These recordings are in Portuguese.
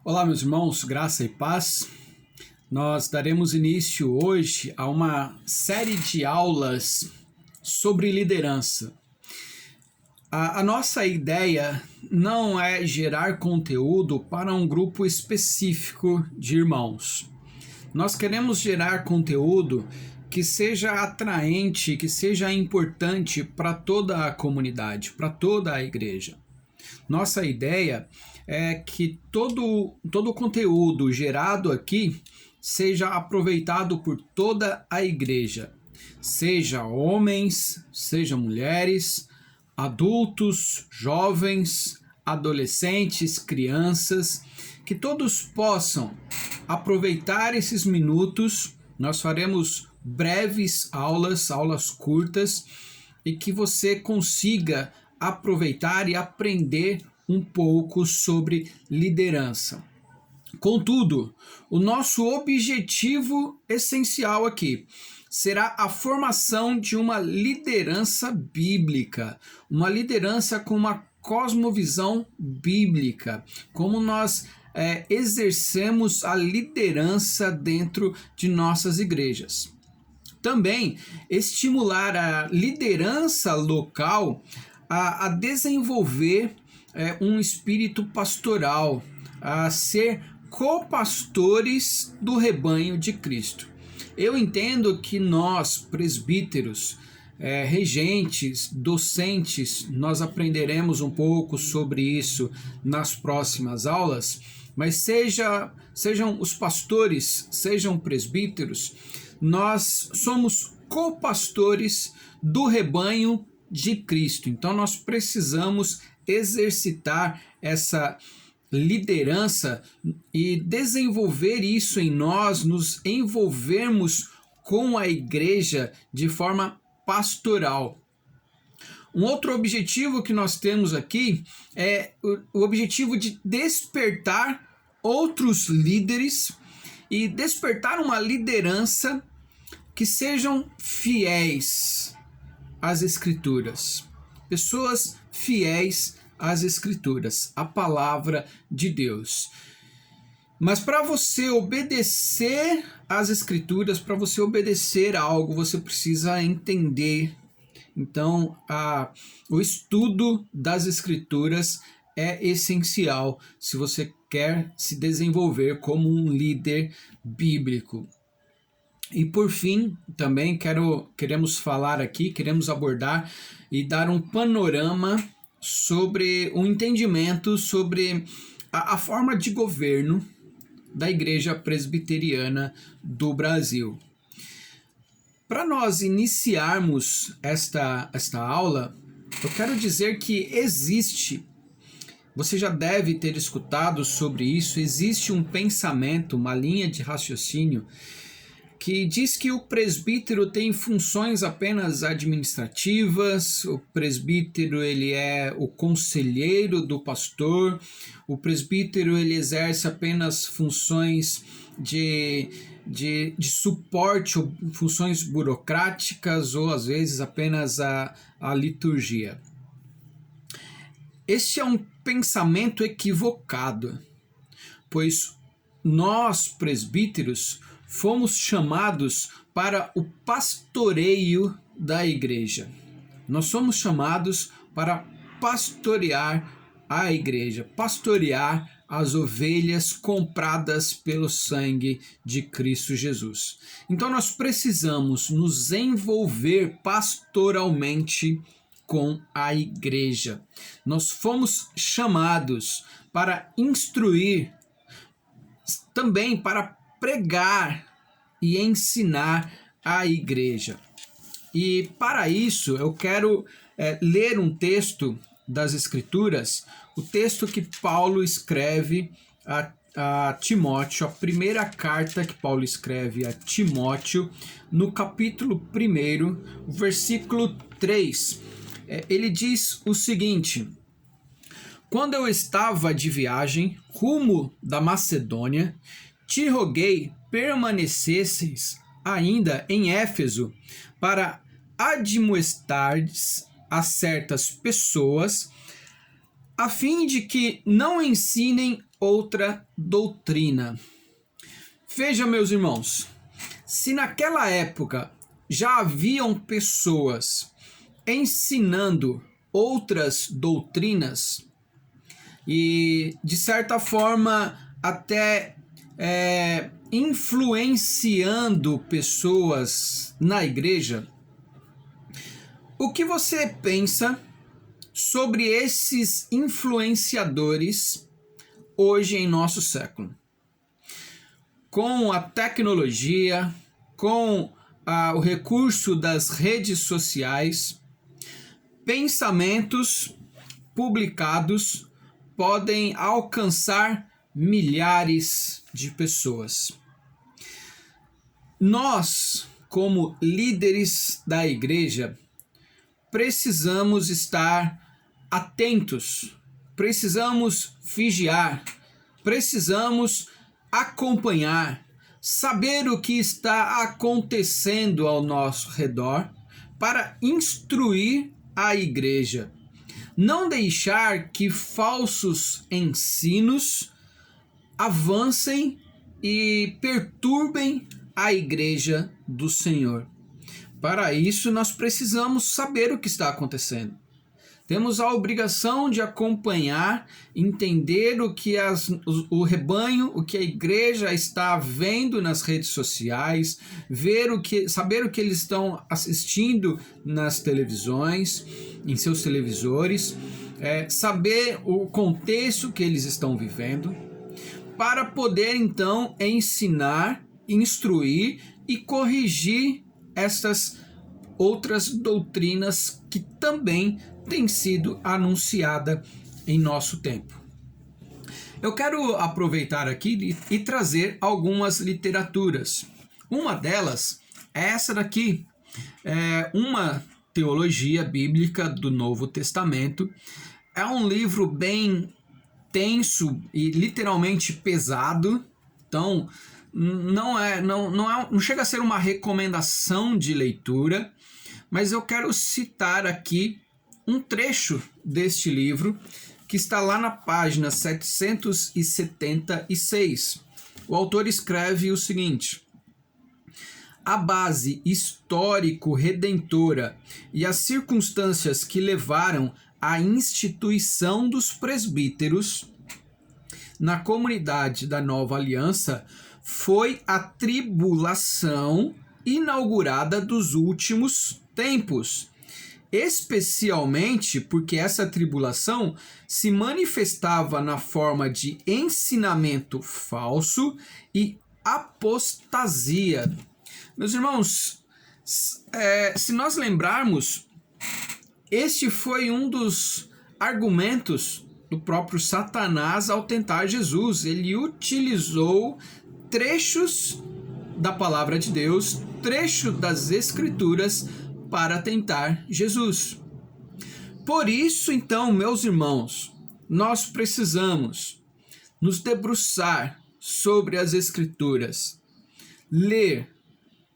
Olá, meus irmãos, graça e paz. Nós daremos início hoje a uma série de aulas sobre liderança. A nossa ideia não é gerar conteúdo para um grupo específico de irmãos. Nós queremos gerar conteúdo que seja atraente, que seja importante para toda a comunidade, para toda a igreja. Nossa ideia é que todo o conteúdo gerado aqui seja aproveitado por toda a igreja, seja homens, seja mulheres, adultos, jovens, adolescentes, crianças, que todos possam aproveitar esses minutos. Nós faremos breves aulas curtas, e que você consiga aproveitar e aprender um pouco sobre liderança. Contudo, o nosso objetivo essencial aqui será a formação de uma liderança bíblica, uma liderança com uma cosmovisão bíblica, como nós exercemos a liderança dentro de nossas igrejas. Também estimular a liderança local a desenvolver um espírito pastoral, a ser co-pastores do rebanho de Cristo. Eu entendo que nós, presbíteros, regentes, docentes, nós aprenderemos um pouco sobre isso nas próximas aulas, mas sejam os pastores, sejam presbíteros, nós somos co-pastores do rebanho de Cristo. Então nós precisamos exercitar essa liderança e desenvolver isso em nós, nos envolvermos com a igreja de forma pastoral. Um outro objetivo que nós temos aqui é o objetivo de despertar outros líderes e despertar uma liderança que sejam fiéis às Escrituras. Pessoas fiéis às Escrituras, à palavra de Deus. Mas para você obedecer às Escrituras, para você obedecer a algo, você precisa entender. Então, o estudo das Escrituras é essencial se você quer se desenvolver como um líder bíblico. E por fim, também queremos falar aqui, queremos abordar e dar um panorama sobre um entendimento sobre a forma de governo da Igreja Presbiteriana do Brasil. Para nós iniciarmos esta aula, eu quero dizer que você já deve ter escutado sobre isso, existe um pensamento, uma linha de raciocínio que diz que o presbítero tem funções apenas administrativas, o presbítero ele é o conselheiro do pastor, o presbítero ele exerce apenas funções de suporte, ou funções burocráticas, ou às vezes apenas a liturgia. Este é um pensamento equivocado, pois nós, presbíteros, fomos chamados para o pastoreio da igreja. Nós somos chamados para pastorear a igreja, pastorear as ovelhas compradas pelo sangue de Cristo Jesus. Então nós precisamos nos envolver pastoralmente com a igreja. Nós fomos chamados para instruir, também para pregar e ensinar a igreja. E para isso eu quero ler um texto das Escrituras, o texto que Paulo escreve a Timóteo, a primeira carta que Paulo escreve a Timóteo, no capítulo 1, versículo 3. Ele diz o seguinte: quando eu estava de viagem rumo da Macedônia, te roguei permanecesses ainda em Éfeso para admoestares a certas pessoas a fim de que não ensinem outra doutrina. Veja, meus irmãos, se naquela época já haviam pessoas ensinando outras doutrinas e, de certa forma, até influenciando pessoas na igreja, o que você pensa sobre esses influenciadores hoje em nosso século? Com a tecnologia, com o recurso das redes sociais, pensamentos publicados podem alcançar milhares de pessoas. Nós, como líderes da igreja, precisamos estar atentos, precisamos vigiar, precisamos acompanhar, saber o que está acontecendo ao nosso redor para instruir a igreja. Não deixar que falsos ensinos avancem e perturbem a igreja do Senhor. Para isso, nós precisamos saber o que está acontecendo. Temos a obrigação de acompanhar, entender o que o rebanho, o que a igreja está vendo nas redes sociais, saber o que eles estão assistindo nas televisões, em seus televisores, saber o contexto que eles estão vivendo, para poder então ensinar, instruir e corrigir estas outras doutrinas que também têm sido anunciada em nosso tempo. Eu quero aproveitar aqui e trazer algumas literaturas. Uma delas é essa daqui, uma teologia bíblica do Novo Testamento. É um livro bem tenso e literalmente pesado, então não chega a ser uma recomendação de leitura, mas eu quero citar aqui um trecho deste livro que está lá na página 776. O autor escreve o seguinte: a base histórico-redentora e as circunstâncias que levaram à instituição dos presbíteros na comunidade da Nova Aliança foi a tribulação inaugurada dos últimos tempos, especialmente porque essa tribulação se manifestava na forma de ensinamento falso e apostasia. Meus irmãos, se nós lembrarmos, este foi um dos argumentos do próprio Satanás ao tentar Jesus. Ele utilizou trechos da palavra de Deus, trecho das Escrituras, para tentar Jesus. Por isso, então, meus irmãos, nós precisamos nos debruçar sobre as Escrituras, ler,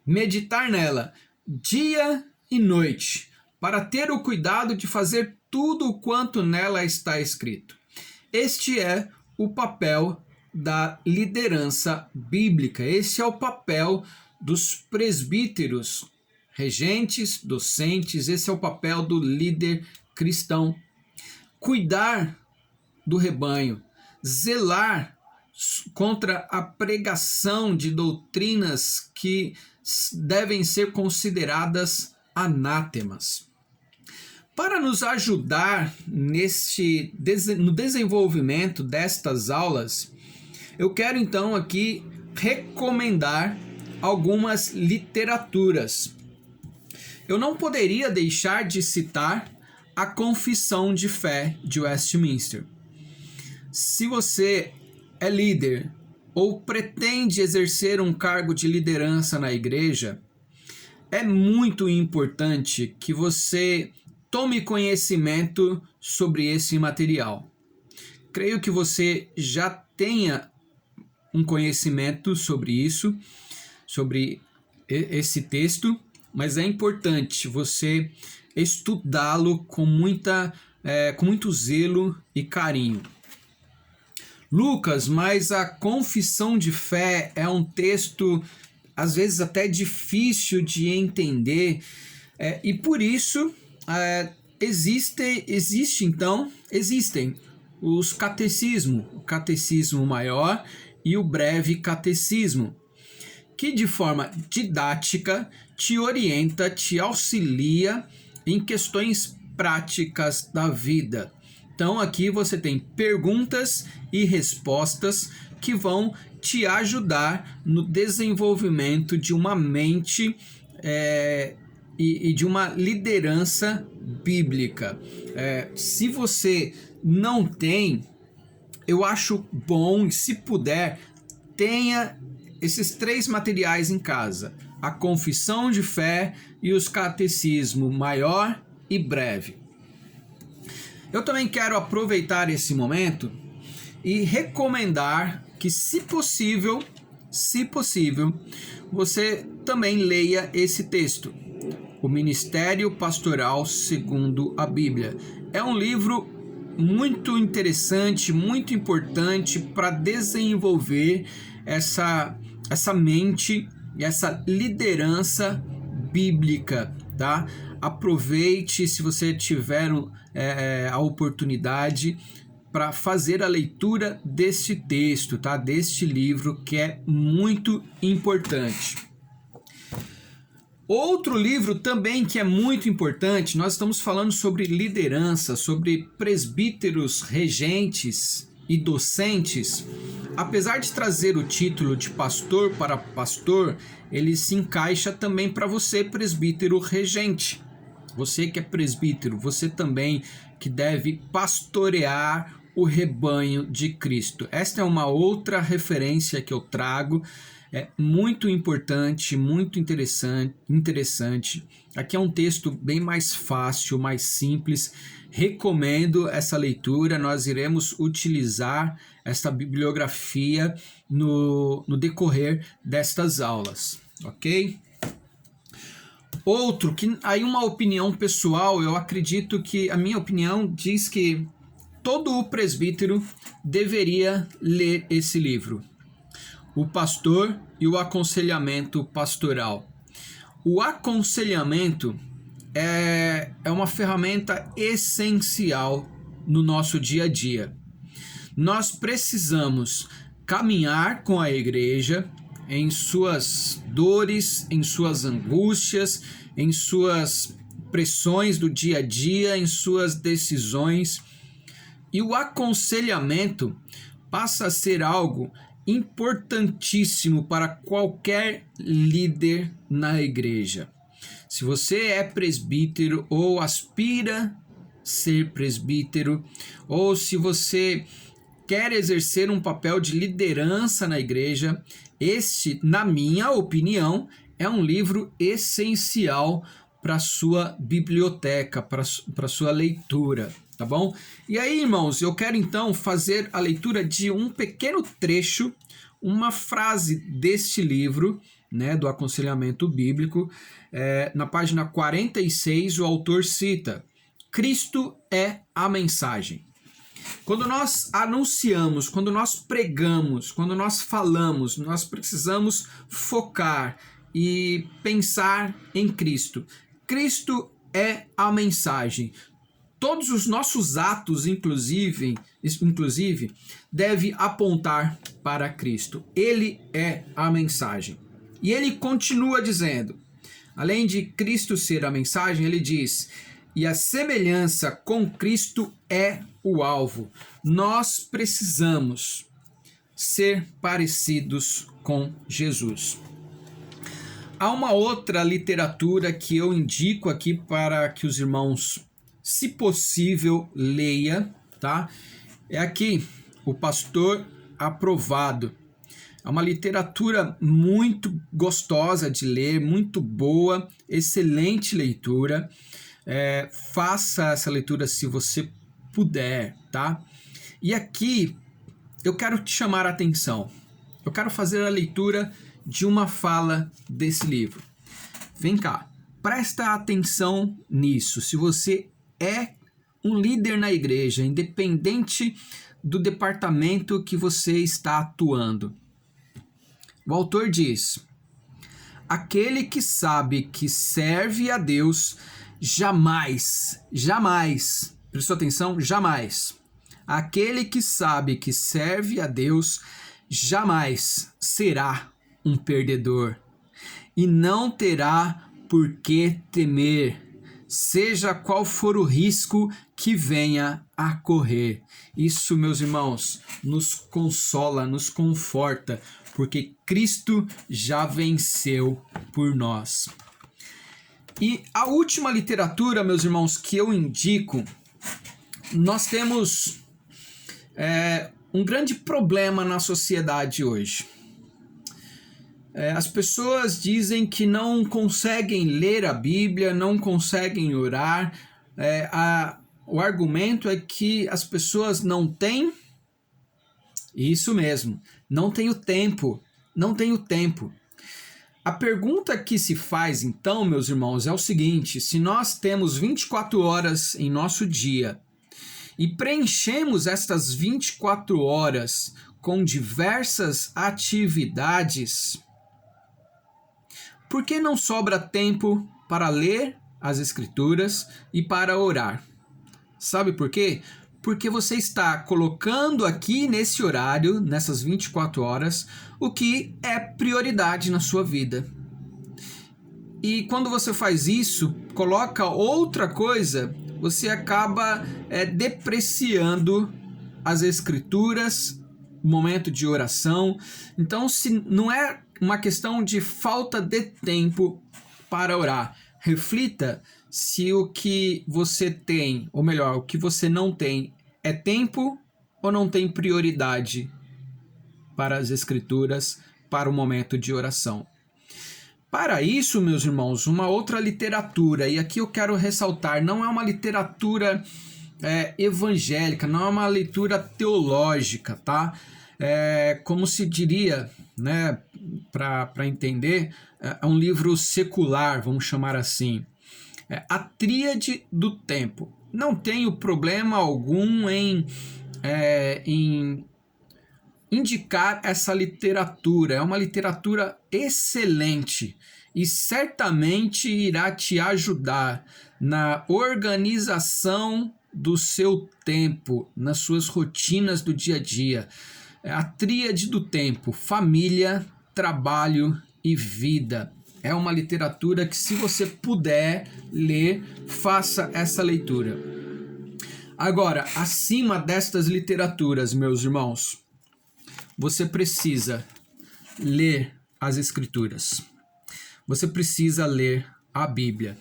meditar nela dia e noite, para ter o cuidado de fazer tudo o quanto nela está escrito. Este é o papel da liderança bíblica, esse é o papel dos presbíteros, regentes, docentes, esse é o papel do líder cristão. Cuidar do rebanho, zelar contra a pregação de doutrinas que devem ser consideradas anátemas. Para nos ajudar no desenvolvimento destas aulas, eu quero então aqui recomendar algumas literaturas. Eu não poderia deixar de citar a Confissão de Fé de Westminster. Se você é líder ou pretende exercer um cargo de liderança na igreja, é muito importante que você tome conhecimento sobre esse material. Creio que você já tenha um conhecimento sobre isso, sobre esse texto, mas é importante você estudá-lo com muita com muito zelo e carinho. Lucas, mas a confissão de fé é um texto, às vezes, até difícil de entender, e por isso existem os catecismos, o catecismo maior e o breve catecismo, que de forma didática te orienta, te auxilia em questões práticas da vida. Então aqui você tem perguntas e respostas que vão te ajudar no desenvolvimento de uma mente e de uma liderança bíblica. Se você não tem, eu acho bom, se puder, tenha esses 3 materiais em casa: a confissão de fé e os catecismo maior e breve. Eu também quero aproveitar esse momento e recomendar que, se possível, você também leia esse texto, O Ministério Pastoral segundo a Bíblia. É um livro muito interessante, muito importante para desenvolver essa mente e essa liderança bíblica, tá? Aproveite, se você tiver a oportunidade, para fazer a leitura deste texto, tá? Deste livro, que é muito importante. Outro livro também que é muito importante, nós estamos falando sobre liderança, sobre presbíteros, regentes e docentes. Apesar de trazer o título de pastor para pastor, ele se encaixa também para você, presbítero regente. Você que é presbítero, você também que deve pastorear o rebanho de Cristo. Esta é uma outra referência que eu trago, é muito importante, muito interessante. Aqui é um texto bem mais fácil, mais simples. Recomendo essa leitura. Nós iremos utilizar essa bibliografia no decorrer destas aulas, ok? Outro, que aí uma opinião pessoal, eu acredito que a minha opinião diz que todo o presbítero deveria ler esse livro, O Pastor e o Aconselhamento Pastoral. O aconselhamento é uma ferramenta essencial no nosso dia a dia. Nós precisamos caminhar com a igreja em suas dores, em suas angústias, em suas pressões do dia a dia, em suas decisões. E o aconselhamento passa a ser algo importantíssimo para qualquer líder na igreja. Se você é presbítero ou aspira ser presbítero, ou se você quer exercer um papel de liderança na igreja, este, na minha opinião, é um livro essencial para a sua biblioteca, para a sua leitura, tá bom? E aí, irmãos, eu quero então fazer a leitura de um pequeno trecho, uma frase deste livro, né, do aconselhamento bíblico. Na página 46, o autor cita: Cristo é a mensagem. Quando nós anunciamos, quando nós pregamos, quando nós falamos, nós precisamos focar e pensar em Cristo. Cristo é a mensagem. Todos os nossos atos, inclusive, deve apontar para Cristo. Ele é a mensagem. E ele continua dizendo, além de Cristo ser a mensagem, ele diz: e a semelhança com Cristo é o alvo. Nós precisamos ser parecidos com Jesus. Há uma outra literatura que eu indico aqui para que os irmãos, se possível, leia, tá? É aqui, O Pastor Aprovado. É uma literatura muito gostosa de ler, muito boa, excelente leitura. Faça essa leitura se você puder, tá? E aqui eu quero te chamar a atenção. Eu quero fazer a leitura de uma fala desse livro. Vem cá, presta atenção nisso. Se você é um líder na igreja, independente do departamento que você está atuando. O autor diz: aquele que sabe que serve a Deus jamais, prestou atenção? Jamais. Aquele que sabe que serve a Deus jamais será um perdedor e não terá por que temer, seja qual for o risco que venha a correr. Isso, meus irmãos, nos consola, nos conforta, porque Cristo já venceu por nós. E a última literatura, meus irmãos, que eu indico, nós temos um grande problema na sociedade hoje. As pessoas dizem que não conseguem ler a Bíblia, não conseguem orar. O argumento é que as pessoas não têm, isso mesmo, não têm o tempo. A pergunta que se faz então, meus irmãos, é o seguinte: se nós temos 24 horas em nosso dia e preenchemos estas 24 horas com diversas atividades, por que não sobra tempo para ler as Escrituras e para orar? Sabe por quê? Porque você está colocando aqui nesse horário, nessas 24 horas, o que é prioridade na sua vida. E quando você faz isso, coloca outra coisa, você acaba depreciando as Escrituras, o momento de oração. Então, se não é uma questão de falta de tempo para orar, reflita se o que você tem, ou melhor, o que você não tem, é tempo ou não tem prioridade para as Escrituras, para o momento de oração. Para isso, meus irmãos, uma outra literatura, e aqui eu quero ressaltar, não é uma literatura evangélica, não é uma leitura teológica, tá? Como se diria, né, para entender, é um livro secular, vamos chamar assim. A Tríade do Tempo. Não tenho problema algum em indicar essa literatura. É uma literatura excelente e certamente irá te ajudar na organização do seu tempo, nas suas rotinas do dia a dia. A Tríade do Tempo: família, trabalho e vida. É uma literatura que, se você puder ler, faça essa leitura. Agora, acima destas literaturas, meus irmãos, você precisa ler as Escrituras. Você precisa ler a Bíblia.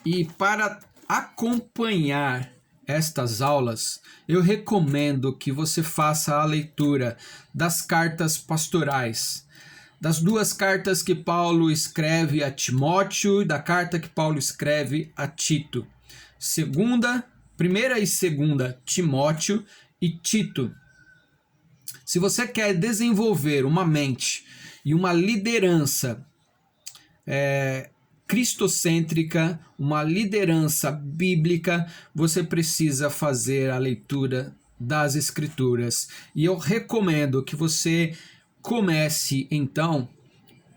E para acompanhar estas aulas, eu recomendo que você faça a leitura das cartas pastorais, das 2 cartas que Paulo escreve a Timóteo e da carta que Paulo escreve a Tito. Primeira e segunda Timóteo e Tito. Se você quer desenvolver uma mente e uma liderança cristocêntrica, uma liderança bíblica, você precisa fazer a leitura das Escrituras. E eu recomendo que você comece, então,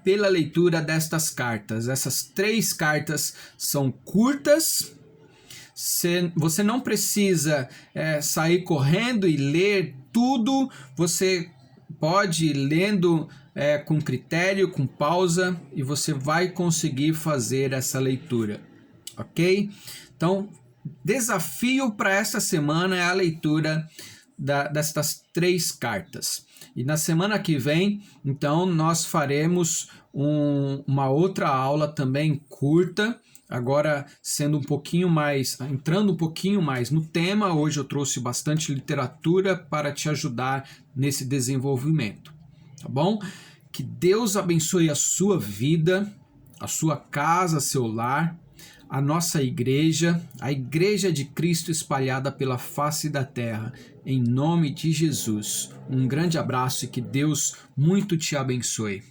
pela leitura destas cartas. Essas 3 cartas são curtas. Você não precisa sair correndo e ler tudo. Você pode ir lendo com critério, com pausa, e você vai conseguir fazer essa leitura, ok? Então, desafio para essa semana é a leitura destas 3 cartas. E na semana que vem, então, nós faremos uma outra aula também curta, agora entrando um pouquinho mais no tema. Hoje eu trouxe bastante literatura para te ajudar nesse desenvolvimento, tá bom? Que Deus abençoe a sua vida, a sua casa, seu lar, a nossa igreja, a Igreja de Cristo espalhada pela face da terra, em nome de Jesus. Um grande abraço e que Deus muito te abençoe.